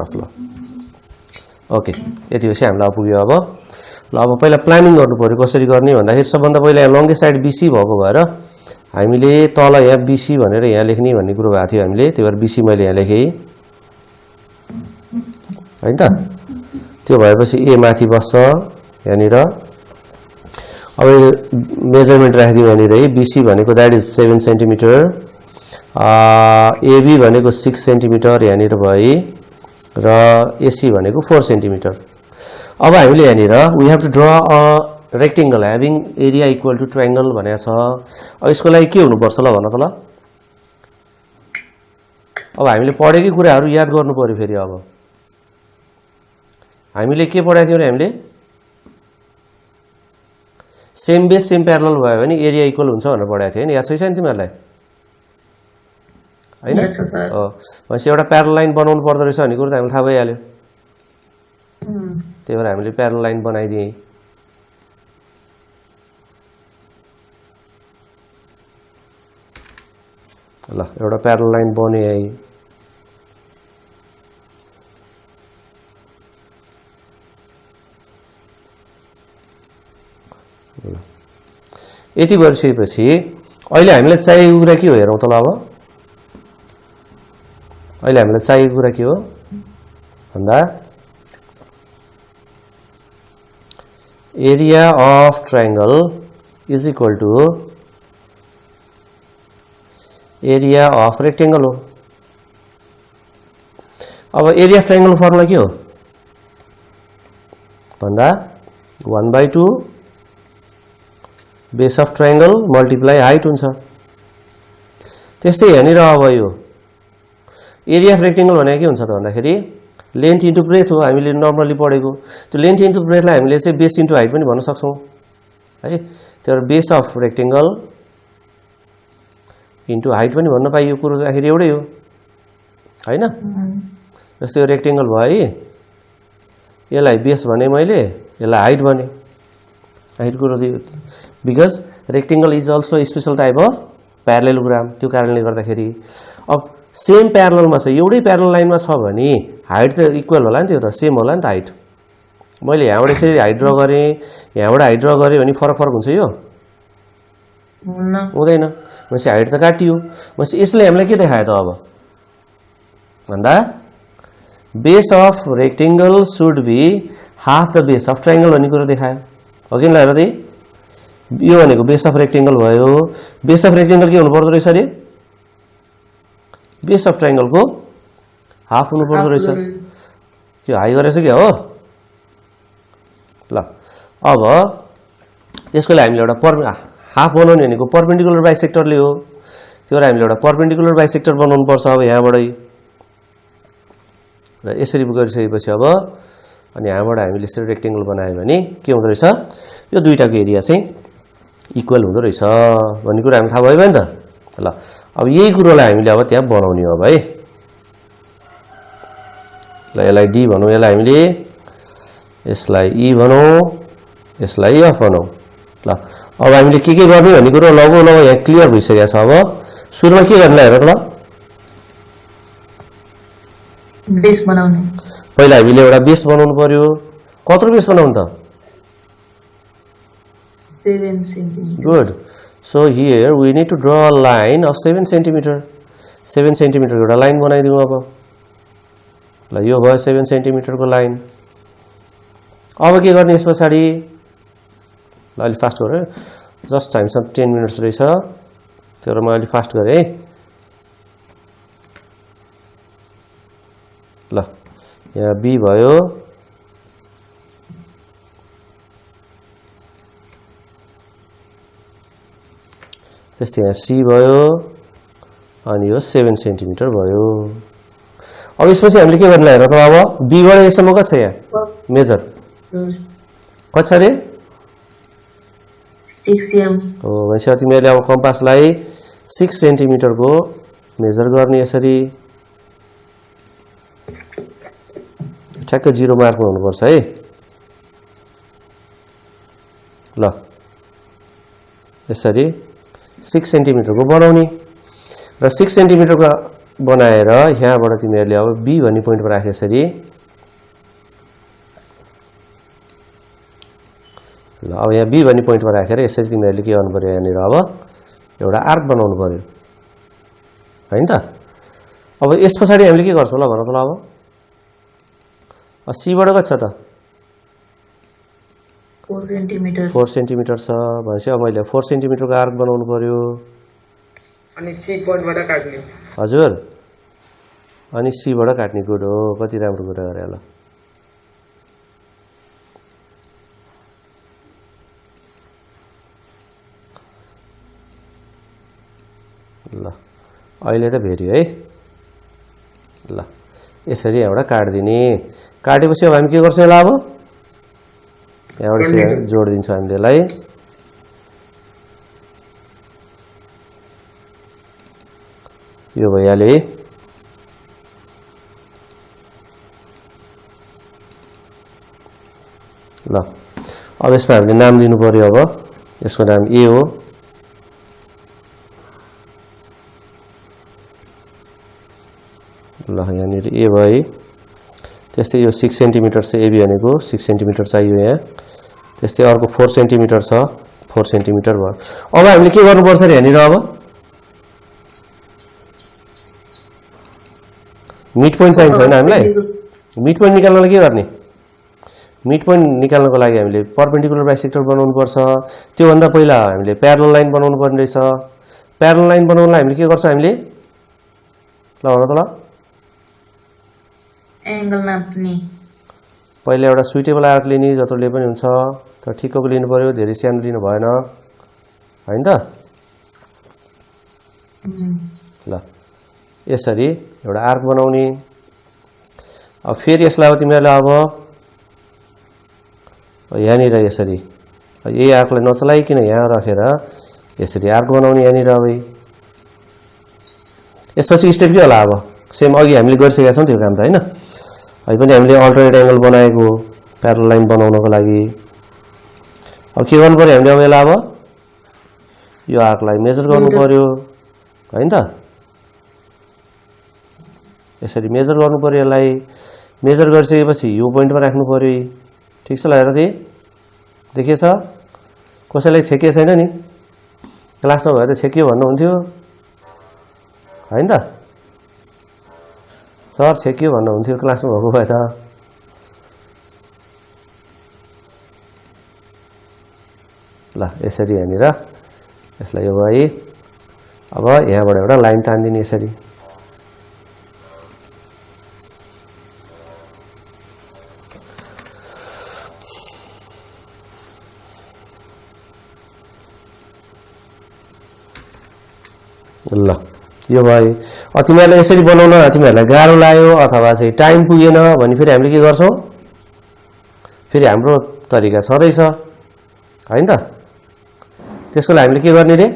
F ल ओके यति भएपछि हामीलाई पुग्यो अब ल अब पहिला प्लानिङ गर्नु पर्यो कसरी गर्ने भन्दाखेरि सबभन्दा पहिला यहाँ लङ्गेस्ट साइड BC भएको भएर हामीले तल यहाँ BC भनेर यहाँ लेख्ने भन्ने कुरो भएको थियो हामीले त्यही भएर BC मैले यहाँ लेखेँ हैन त त्यो भएपछि A माथि बस्छ यहाँनिर अब मेजरमेन्ट राखिदिउँ यहाँनिर है BC भनेको दैट इज 7 सेन्टिमिटर AB भनेको 6 सेन्टिमिटर यहाँनिर भयो र AC भनेको 4 सेन्टिमिटर अब हामीले यहाँनिर we have to draw a rectangle having area equal to triangle भनेको छ अब यसको लागि के हुनुपर्छ ल भन त ल अब हामीले पढेकै कुराहरु याद गर्नु पर्यो फेरि अब हामीले के पढाएको थियौ र हामीले सेम बेस सेम प्यारलल भयो भने एरिया इक्वल हुन्छ भनेर पढाएको थिए नि याद छ नि तिमीहरुलाई हैन भनेपछि एउटा प्यारलल लाइन बनाउनु पर्दो रहेछ भन्ने कुरो त हामीलाई थाहा भइहाल्यो त्यही भएर हामीले प्यारलल लाइन बनाइदिए ल एउटा प्यारलल लाइन बन्यो है यति गरिसकेपछि अहिले हामीलाई चाहिएको कुरा के हो हेरौँ त ल अब अहिले हामीलाई चाहिएको कुरा के हो भन्दा area of triangle is equal to area of rectangle हो अब एरिया अफ ट्रायंगल फर्मुला के हो भन्दा 1/2 base of triangle multiply height हुन्छ त्यस्तै यहाँनिर अब यो एरिया अफ रेक्टेंगल भनेको के हुन्छ त भन्दाखेरि लेन्थ इन्टु ब्रेथ हो हामीले नर्मली पढेको त्यो लेन्थ इन्टु ब्रेथलाई हामीले चाहिँ बेस इन्टु हाइट पनि भन्न सक्छौं है त्यो base of rectangle into height पनि भन्न पाइयो कुरो त आखिर एउटै हो हैन जस्तै यो रेक्टेंगल भयो है यसलाई बेस भने मैले यसलाई हाइट भने हाइट कुरो दियो because rectangle is also a special type of parallelogram त्यो कारणले गर्दाखेरि अब सेम प्यारलल मा छ एउटै प्यारलल लाइनमा छ भने हाइट त इक्वल होला नि त्यो त सेम होला नि त हाइट मैले यहाँबाट यसरी हाइट ड्रा गरे यहाँबाट हाइट ड्रा गरे भने फरक फरक हुन्छ यो हुँदैन भनेपछि हाइट त काटियो भनेपछि यसले हामीलाई के देखायो त अब भन्दा base of rectangle should be half the base of triangle भन्ने कुरा देखायो हो किन ल हेर यो भनेको बेस अफ रेक्टेंगल भयो बेस अफ रेक्टेंगल के हुनु पर्दो रहेछ रे बेस अफ ट्रायंगल को हाफ हुनु पर्दो रहेछ त्यो हाई गरेछ के हो ल अब त्यसको लागि हामीले एउटा हाफ बनाउने भनेको परपेन्डिकुलर बाइसेक्टरले हो त्यो भएर हामीले एउटा परपेन्डिकुलर बाइसेक्टर बनाउनु पर्छ अब यहाँबाटै र यसरी गरिसकेपछि अब अनि यहाँबाट हामीले यसरी रेक्टेंगल बनायो भने के हुँदो रहेछ यो दुईटाको एरिया चाहिँ इक्वल हुँदो रहेछ भन्ने कुरा हामी थाहा भयो नि त ल अब यही कुरोलाई हामीले अब त्यहाँ बनाउने हो है ल यसलाई डी भनौं यसलाई हामीले यसलाई ई भनौं यसलाई एफ भनौं ल अब हामीले के गर्ने भन्ने कुरो लगभग यहाँ क्लियर भइसकेको छ अब सुरुमा के गर्ने हेर त ल बेस बनाउने पहिला हामीले एउटा बेस बनाउनु पर्यो कत्रो बेस बनाउनु त 7 centimeter good so here we need to draw a line of 7 centimeter 7 centimeter एउटा लाइन बनाइदिउँ अब ल यो भयो 7 centimeter को लाइन अब के गर्ने यस पछाडी ल अलि फास्ट गरे जस्ट हामीसँग 10 मिनेट्स रहेछ त्यो म अलि फास्ट गरे है ल यहाँ बी भयो त्यस्तै यहाँ सी भयो अनि यो 7 सेन्टिमिटर भयो। अब यसपछि हामीले के गर्न हेर त अब बी बाट यसम्म कति छ यहाँ मेजर कति छ रे 6 m हो भनेपछि तिमीहरूले अब कम्पासलाई 6 सेन्टिमिटर को मेजर गर्ने यसरी ठ्याक्क 0 मार्कमा हुनुपर्छ है ल यसरी 6 सेन्टिमिटर को बनाउने र 6 सेन्टिमिटर को बनाएर यहाँबाट तिमीहरूले अब बी भन्ने पोइन्टमा राखे यसरी ल अब यहाँ बी भन्ने पोइन्टमा राखेर यसरी तिमीहरूले के गर्नु पर्यो यहाँनिर अब एउटा आर्क बनाउनु पर्यो हैन त। अब यस पछाडि हामीले के गर्छौं ल भन त ल अब सी बाट कति छ त 4 सेन्टिमिटर 4 सेन्टिमिटर छ भनेपछि अब मैले 4 सेन्टिमिटर को आर्क बनाउनु पर्यो अनि सी पोइन्टबाट काट्ने हजुर अनि सी बाट काट्ने गुड हो कति राम्रो कुरा गरे ल ल अहिले त भेट्यो है ल यसरी यहाँबाट काट्दिने काटेपछि अब हामी के गर्छौं यसलाई अब यहाँबाट जोड दिन्छौं हामीले यसलाई यो भइहाल्यो है ल अब यसमा हामीले नाम दिनु पर्यो अब यसको नाम ए हो ल यहाँनिर ए भयो त्यस्तै यो 6 सेन्टिमिटर छ एबी भनेको 6 सेन्टिमिटर चाहियो यहाँ त्यस्तै अर्को 4 सेन्टिमिटर छ 4 सेन्टिमिटर भयो। अब हामीले के गर्नुपर्छ र यहाँनिर अब मिड पोइन्ट चाहिन्छ हैन हामीलाई मिड पोइन्ट निकाल्नलाई के गर्ने मिड पोइन्ट निकाल्नको लागि हामीले परपेन्डिकुलर बाइसेक्टर बनाउनु पर्छ त्यो भन्दा पहिला हामीले प्यारलल लाइन बनाउनु पर्ने रहेछ प्यारलल लाइन बनाउनलाई हामीले के गर्छौं हामीले ल भन त ल एंगल नाप्ने पहिला एउटा सुइटेबल आर्क लिने जत्रोले पनि हुन्छ तर ठिक्कको लिनु पर्यो धेरै सानो लिनु भएन हैन त ल यसरी एउटा आर्क बनाउने अब फेरि यसलाई अब तिमीहरुले अब यहाँनिर यसरी यही आर्कलाई नचलाइकिन यहाँ राखेर यसरी आर्क बनाउने यहाँनिर अब यसपछि स्टेप के होला अब सेम अघि हामीले गरिसकेका छौं त्यो काम त हैन अहिले पनि हामीले अल्टरनेट एंगल बनाएको प्यारलल लाइन बनाउनको लागि अब के गर्नु पर्यो हामीले अब यसलाई अब यो आर्कलाई मेजर गर्नु पर्यो हैन त यसरी मेजर गर्नु पर्यो यसलाई मेजर गरिसकेपछि यो पोइन्टमा राख्नु पर्यो ठीक छ ल हेर त देखिएछ कसैलाई छेकिए छैन नि क्लासमा भए त छेकियो भन्नुहुन्थ्यो हैन त सर छेकियो भन्नुहुन्थ्यो क्लासमा भएको भए त ल यसरी यहाँनिर यसलाई यो भयो अब यहाँबाट एउटा लाइन तान्दिने यसरी ल यो भयो तिमीहरुले यसरी बनाउन तिमीहरुलाई गाह्रो लाग्यो अथवा चाहिँ टाइम पुगेन भने फेरि हामीले के गर्छौं फेरि हाम्रो तरिका छदैछ हैन त त्यसको लागि हामीले के गर्ने रे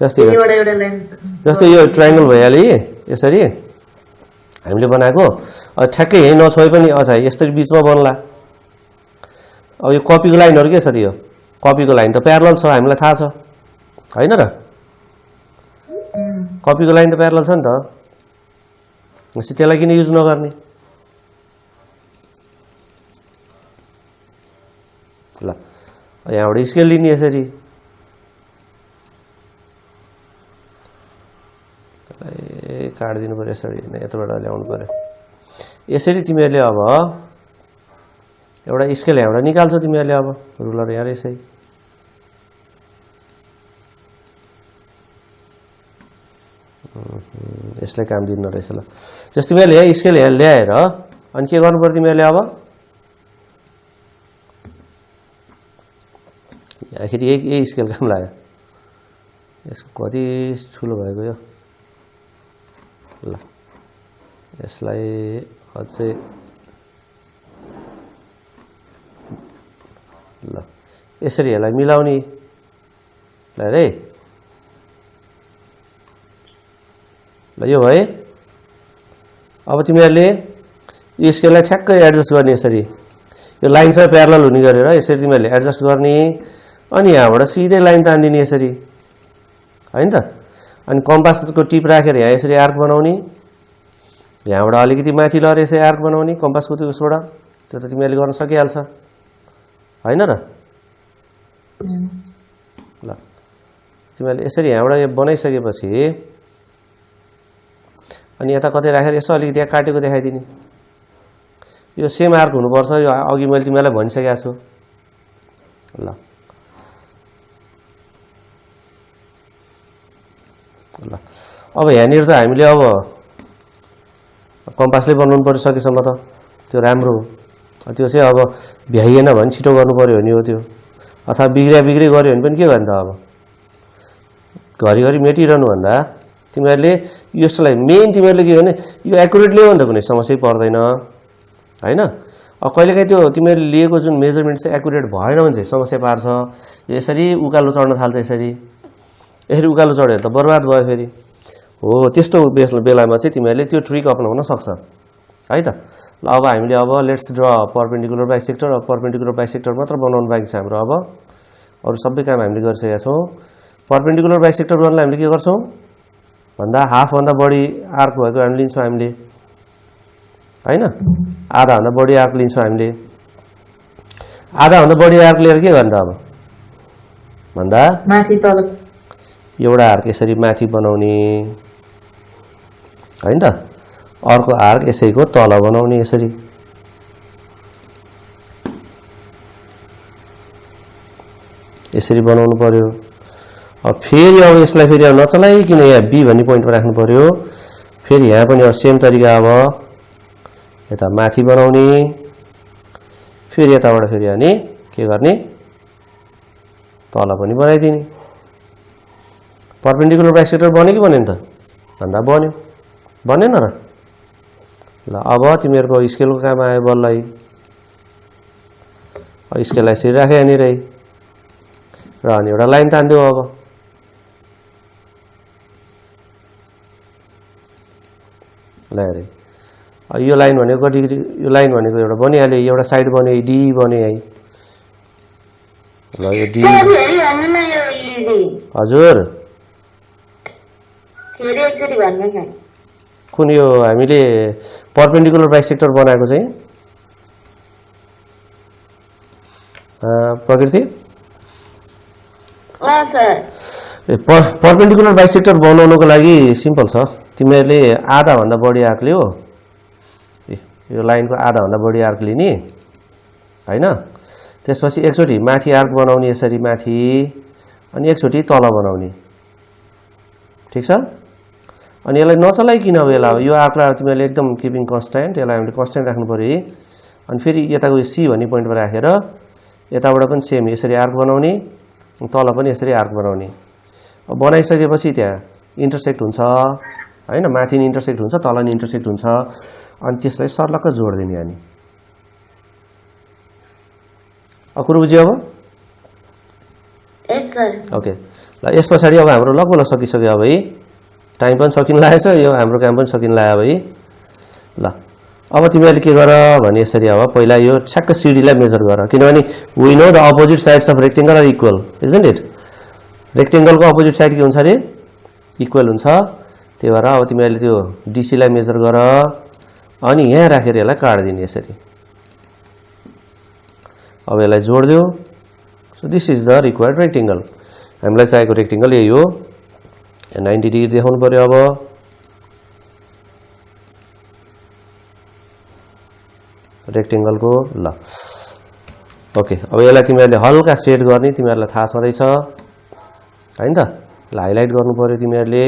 जस्तै यो ट्रायंगल भइहाल्यो यसरी हामीले बनाएको ठ्याक्कै यही नछोए पनि अझ यसरी बीचमा बन्ला अब यो कपीको लाइनहरु के छ त यो कपीको लाइन त प्यारलल छ हामीलाई थाहा छ हैन र कपीको लाइन त प्यारलल छ नि त त्यसै त्यसलाई किन युज नगर्ने ल यहाँबाट स्केल लिने यसरी काट दिनु पर्यो यसरी हैन यताबाट ल्याउनु पर्यो यसरी तिमीहरुले अब एउटा स्केल यहाँबाट निकाल्छौ तिमीहरुले अब रुलर यहाँ यसै यसले काम दिन्न रहेछ ल जस्तो तिमीहरुले यहाँ स्केल यहाँ ल्याएर अनि के गर्नु पर्यो तिमीहरुले अब आखिर यही स्केल काम लाग्यो यसको कति ठुलो भएको यो ल यसलाई अझै ल यसरी यसलाई मिलाउने ल रे ल यो भए अब तिमीहरूले यो स्केललाई ठ्याक्कै एडजस्ट गर्ने यसरी यो लाइनसँग प्यारलल हुने गरेर यसरी तिमीहरूले एडजस्ट गर्ने अनि यहाँबाट सिधै लाइन तान्दिने यसरी हैन त अनि कम्पासको टिप राखेर यहाँ यसरी आर्क बनाउने यहाँबाट अलिकति माथि लहर यसरी आर्क बनाउने कम्पासको त्यो उसबाट त्यो त तिमीहरूले गर्न सकिहाल्छ हैन र ल तिमीहरूले यसरी यहाँबाट यो बनाइसकेपछि अनि यता कतै राखेर यसो अलिकति यहाँ काटेको देखाइदिने यो सेम आर्क हुनुपर्छ यो अघि मैले तिमीलाई भनिसकेको छु ल ल अब यहाँनिर त हामीले अब कम्पासले बनाउनु पर्यो सकेसम्म त त्यो राम्रो हो त्यो चाहिँ अब भ्याइएन भने छिटो गर्नु पर्यो नि हो त्यो अथवा बिग्री गर्यो भने पनि के गर्ने त अब घरिघरि मेटिरहनु भन्दा तिमीहरूले यसलाई मेन तिमीहरूले के भने यो एकुरेट लियो भने त कुनै समस्या पर्दैन हैन अब कहिलेकाहीँ त्यो तिमीहरूले लिएको जुन मेजरमेन्ट चाहिँ एकुरेट भएन भने चाहिँ समस्या पार्छ यसरी उकालो चढ्न थाल्छ यसरी उकालो चढ्यो त बर्बाद भयो फेरि हो त्यस्तो बेलामा चाहिँ तिमीहरूले त्यो ट्रिक अपनाउन सक्छ है त ल अब हामीले अब लेट्स ड्र परपेन्डिकुलर बाइसेक्टर अब परपेन्डिकुलर बाइसेक्टर मात्र बनाउनु बाँकी छ हाम्रो अब अरू सबै काम हामीले गरिसकेका छौँ परपेन्डिकुलर बाइसेक्टर गर्नलाई हामीले के गर्छौँ भन्दा हाफभन्दा बढी आर्क भएको हामी लिन्छौँ हामीले हैन आधाभन्दा बढी आर्क लिन्छौँ हामीले आधाभन्दा बढी आर्क लिएर के गर्ने त अब भन्दा माथि तल एउटा आर्क यसरी माथि बनाउने हैन त अर्को आर्क यसैको तल बनाउने यसरी यसरी बनाउनु पर्यो अब फेरि अब यसलाई फेरि अब नचलाइकिन यहाँ बी भन्ने पोइन्टमा राख्नु पर्यो फेरि यहाँ पनि अब सेम तरिका अब यता माथि बनाउने फेरि यताबाट फेरि अनि के गर्ने तल पनि बनाइदिने परपेन्डिकुलर बाइसेक्टर बन्यो कि बनेन त भन्दा बन्यो बनेन र ल अब तिमीहरूको स्केलको काम आयो बल्लै स्केललाई यसरी राखे यहाँनिर र अनि एउटा लाइन तान्दियो अब ल हेरे यो लाइन भनेको कति यो लाइन भनेको एउटा बनिहाल्यो एउटा साइड बन्यो डी बन्यो यही ल यो डी हजुर कुन यो हामीले परपेन्डिकुलर बाइसेक्टर बनाएको चाहिँ प्रकृति परपेन्डिकुलर बाइसेक्टर बनाउनको लागि सिम्पल छ तिमीहरूले आधाभन्दा बढी आर्क लियो यो लाइनको आधाभन्दा बढी आर्क लिने हैन त्यसपछि एकचोटि माथि आर्क बनाउने यसरी माथि अनि एकचोटि तल बनाउने ठीक छ अनि यसलाई नचलाइकिन अब यसलाई यो आर्कलाई तिमीहरूले एकदम किपिङ कन्स्ट्यान्ट यसलाई हामीले कन्स्ट्यान्ट राख्नु पर्यो अनि फेरि यताको सी भन्ने पोइन्टमा राखेर यताबाट पनि सेम यसरी आर्क बनाउने तल पनि यसरी आर्क बनाउने अब बनाइसकेपछि त्यहाँ इन्टरसेक्ट हुन्छ हैन माथि नि इन्टरसेक्ट हुन्छ तल नि इन्टरसेक्ट हुन्छ अनि त्यसलाई सर्लक्क जोड्दिने अनि कुरो बुझ्यो अब यस सर ओके ल यस पछाडि अब हाम्रो लगभग सकिसक्यो अब है टाइम पनि सकिन लागेछ यो हाम्रो काम पनि सकिन लाग्यो है ल अब तिमीहरूले के गर भने यसरी अब पहिला यो ठ्याक्क सिडीलाई मेजर गर किनभने we know the opposite sides of rectangle are equal isn't it रेक्टेंगलको अपोजिट साइड के हुन्छ रे इक्वल हुन्छ त्यही भएर अब तिमीहरूले त्यो डीसी लाई मेजर गर अनि यहाँ राखेर यसलाई काट्दिने यसरी अब यसलाई जोड्दियो so this is the required rectangle हामीलाई चाहिएको रेक्टेंगल यही हो 90 डिग्री देखाउनु पर्यो अब रेक्टेंगलको ल ओके अब यसलाई तिमीहरूले हल्का सेड गर्ने तिमीहरूलाई थाहा छँदैछ हैन त ल हाइलाइट गर्नु पर्यो तिमीहरूले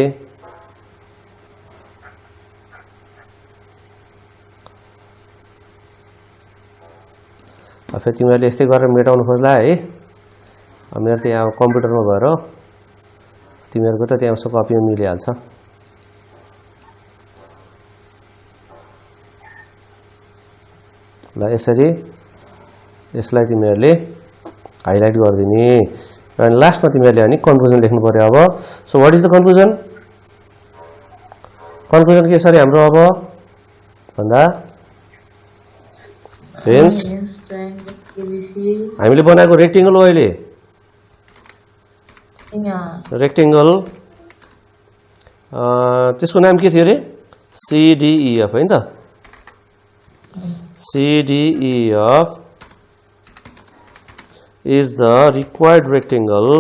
अब फेरि तिमीहरूले यस्तै गरेर मेटाउनु खोज्ला है मेरो त यहाँ कम्प्युटरमा भएर तिमीहरूको त त्यहाँ उसको कपीमा मिलिहाल्छ ल यसरी यसलाई तिमीहरूले हाइलाइट गरिदिने र लास्टमा तिमीहरूले अनि कन्क्लुजन लेख्नु पर्यो अब so what is the conclusion के छ रे हाम्रो अब भन्दा हेन्स triangle ABC हामीले बनाएको रेक्टेंगल हो अहिले रेक्टेंगल त्यसको नाम के थियो रे CDEF हैन त CDEF is the required rectangle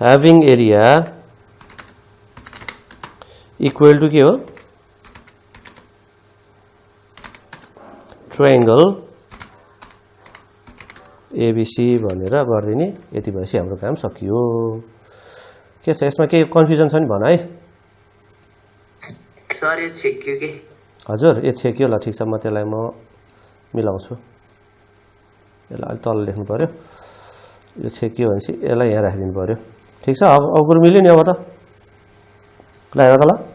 having area equal to के हो triangle ABC भनेर गर्दिने यति भएपछि हाम्रो काम सकियो के छ यसमा के कन्फ्युजन छ नि भन है सर यो छेक्यो के हजुर यो छेक्यो ल ठीक छ म त्यसलाई म मिलाउँछु यसलाई अलि तल लेख्नु पर्यो यो छेक्यो भनेपछि यसलाई यहाँ राखिदिनु पर्यो ठीक छ अब कुरो मिल्यो नि अब त ल हेर त ल